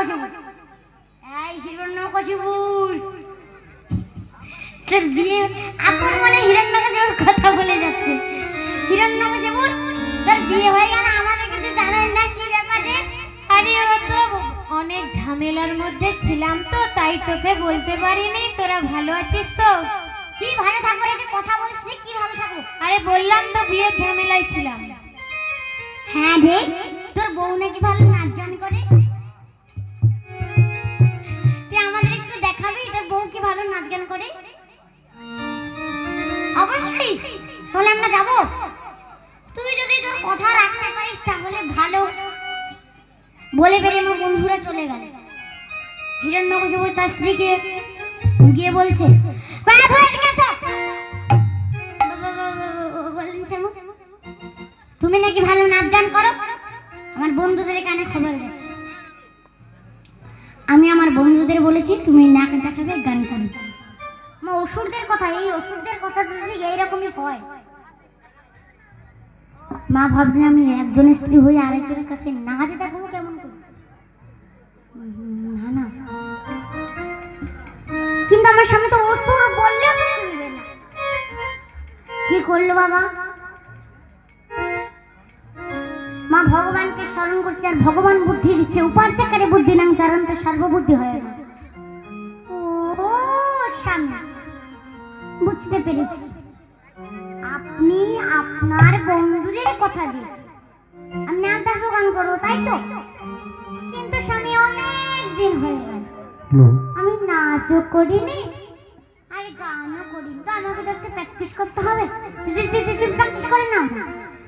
হিরণ্যকশিপুর। এই হিরণ্যকশিপুর তোর বিয়ে আপন মনে হিরণ্যকশিপুর কথা বলে যাচ্ছে। হিরণ্যকশিপুর তোর বিয়ে হয়ে গেল, আমাদের কিছু জানার না কি ব্যাপারে? আরে ও তো অনেক ঝামেলার মধ্যে ছিলাম তো, তাই তোকে বলতে পারিনি। তোরা ভালো আছিস তো? কি ভালো থাকবো রে, তুই কথা বলিস নি, কি ভালো থাকবো? আরে বললাম তো বিয়ের ঝামেলায় ছিলাম। হ্যাঁ রে, তোর বউ নাকি ভালো নাচ গান করে। তুই আমাদের একটু দেখাবি তোর বউ কি ভালো নাচ গান করে? অবশ্যই, তাহলে আমরা যাবো। তুই যদি তোর কথা রাখতে পারিস তাহলে ভালো। বলে বেরিয়ে আমার বন্ধুরা চলে গেল। হিরণ্যকশিপুর তার স্ত্রীকে গিয়ে বলছে, তুমি নাকি ভালো নাচ গান করো, আমার বন্ধুদের কানে খবর গেছে। আমি আমার বন্ধুদের বলেছি তুমি নাচ দেখাবে, গান করবে। আমার অসুরদের কথা, এই অসুরদের কথা যদি এইরকমই হয়। মা ভাবছে আমি একজনের স্ত্রী হয়ে আরেকজনের কাছে নাচ দেখাবো কেমন করে? না না, কিন্তু আমার সামনে তো অসুর বললেও তো শুনবে না। কি করলো বাবা? মা ভগবানকে স্মরণ করছে, আর ভগবান বুদ্ধি দিচ্ছে। উপার্জকারে বুদ্ধি নাম কারণ তো সর্ববুদ্ধি হয় না। ও সামনে বুঝতে পেরেছি, আপনি আপনার বন্ধুদের কথা দিয়ে আমি নাচ দেখবো, গান করবো, তাই তো? কিন্তু স্বামী অনেক দিন হয়ে গেল আমি নাচও করিনি আর গানও করিনি, তো আমাকে তো একটু প্র্যাকটিস করতে হবে। প্র্যাকটিস করে না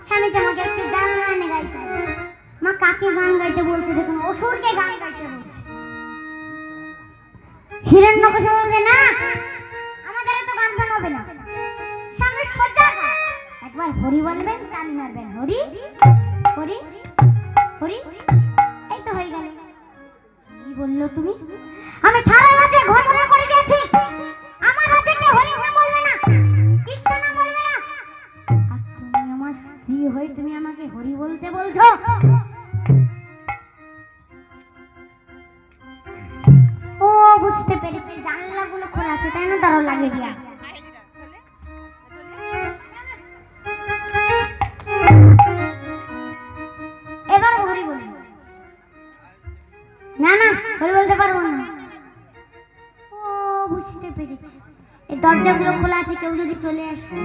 স্বামী, আমাকে একটু গান গাইতে হবে। মা কাকে গান গাইতে বলছে দেখুন, অসুরকে গান গাইতে বলছে। হিরণ্যকশিপু বলছে না, আমাদের তো গান গান হবে না, সামনে সোজা একবার হরি বলবেন, তালি মারবেন, হরি হরি হরি, এই তো হয়ে গেল। কি বললো তুমি? আমি সারা রাতে ঘোষণা করে দিয়েছি আমার হাতে কে হরি হরি বলবে না, কৃষ্ণ নাম বলবে না, আর তুমি আমার স্ত্রী হয়ে তুমি আমাকে হরি বলতে বলছো? ও বুঝতে পেরেছি, জানলাগুলো খোলা আছে তাই না, তারও লাগিয়ে দিয়া। এবার হরি বলি। না না, হরি বলতে পারবো না। ও বুঝতে পেরেছি, এই দরজাগুলো খোলা আছে, কেউ যদি চলে আসে।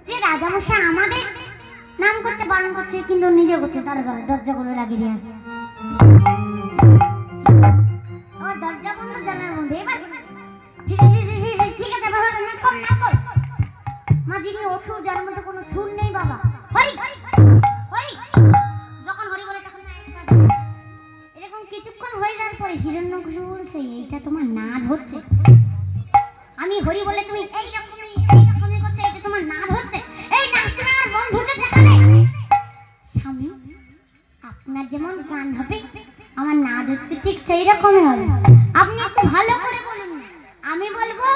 যে রাজামশাই আমাদের নাম করতে বারণ করছে কিন্তু নিজে করছে, তার দরজাগুলো লাগিয়ে দিয়ে আসে। আমার দরজা বন্ধ জানার মধ্যে। এবার ঠিক আছে, মা যিনি অসুর, যার মধ্যে কোনো সুর নেই বাবা, হরি হরি, যখন হরি বলে তখন এরকম কিছুক্ষণ হয়ে যাওয়ার পরে হিরণ্যকশিপু বলছে, এইটা তোমার নাচ হচ্ছে। আমি হরি বলে তুমি এইরকমই করছে, এটা তোমার নাচ হচ্ছে। এই নাচ তুমি আমার বন্ধুকে দেখাবে। স্বামী, আপনার যেমন গান হবে আমার নাচ হচ্ছে ঠিক সেই রকমই হবে। আপনি একটু ভালো করে বলুন, আমি বলবো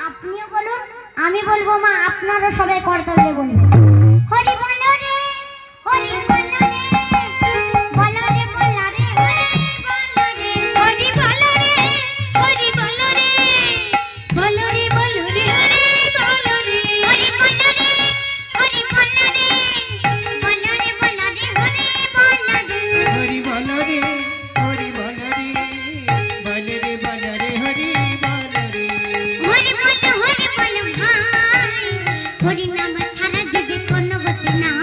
আপনিও বলুন, আমি বলবো মা আপনারা সবাই করতালে বলুন, হরি বলো রে, হরি বলো রে, বলো রে, বলো রে, হরি বলো রে, হরি বলো রে, হরি বলো রে, বলো রে, বলো রে, হরি বলো রে, হরি বলো রে, বলো রে, বলো রে, হরি বলো রে, হরি বলো রে, হরি বলো রে, বলো রে, বলো রে, হরি বলো রে। হরি বলো, হরি বলো ভাই, হরি নাম ছাড়া যদি কোনো গতি নাই।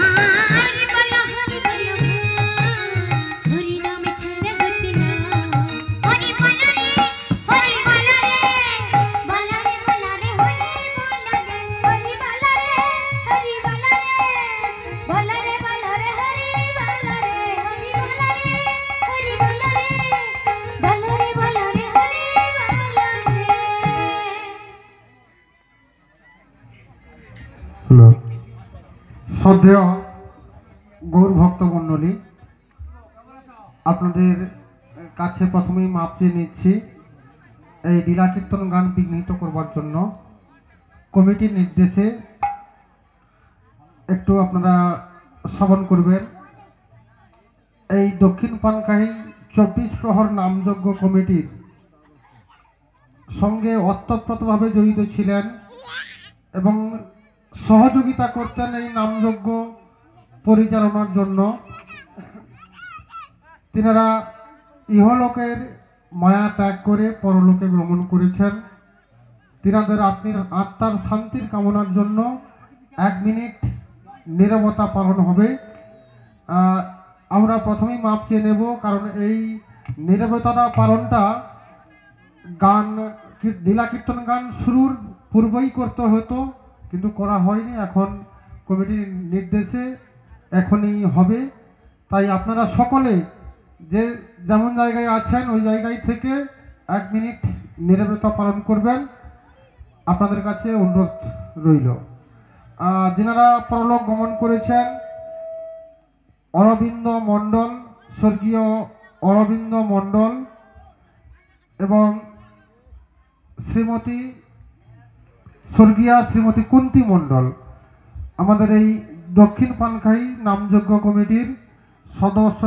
হরি বলো, হরি বলো ভাই, হরি নাম ছাড়া গতি নাই। হরি বলো রে, হরি বলো রে, বলো রে, বলো রে, হরি বলো রে, হরি বলো রে, হরি বলো রে, বলো রে, বলো রে, হরি বলো রে, হরি বলো রে, হরি বলো রে, বলো রে, বলো রে, হরি বলো রে। শ্রদ্ধেয় গৌর ভক্ত মণ্ডলী, আপনাদের কাছে প্রথমেই মাপ চেয়ে নিচ্ছি। এই লীলা কীর্তন গান বিঘ্নিত করবার জন্য কমিটির নির্দেশে একটু আপনারা শ্রবণ করবেন। এই দক্ষিণ পানকাহি 24 প্রহর নামযজ্ঞ কমিটির সঙ্গে ওতপ্রোতভাবে জড়িত ছিলেন এবং সহযোগিতা করতেন এই নামযজ্ঞ পরিচালনার জন্য। তিনারা ইহলোকের মায়া ত্যাগ করে পরলোকে গমন করেছেন। তিনাদের আত্মার শান্তির কামনার জন্য 1 মিনিট নীরবতা পালন হবে। আমরা প্রথমেই মাপ চেয়ে নেব, কারণ এই নীরবতা পালনটা লীলা কীর্তন গান শুরুর পূর্বেই করতে হতো, কিন্তু করা হয়নি। এখন কমিটির নির্দেশে এখনই হবে। তাই আপনারা সকলে যে যেমন জায়গায় আছেন ওই জায়গায় থেকে 1 মিনিট নীরবতা পালন করবেন, আপনাদের কাছে অনুরোধ রইল। যিনারা পরলোক গমন করেছেন, অরবিন্দ মণ্ডল, স্বর্গীয় অরবিন্দ মণ্ডল এবং স্বর্গীয়া শ্রীমতী কুন্তি মণ্ডল আমাদের এই দক্ষিণ পানখাই নামযজ্ঞ কমিটির সদস্য।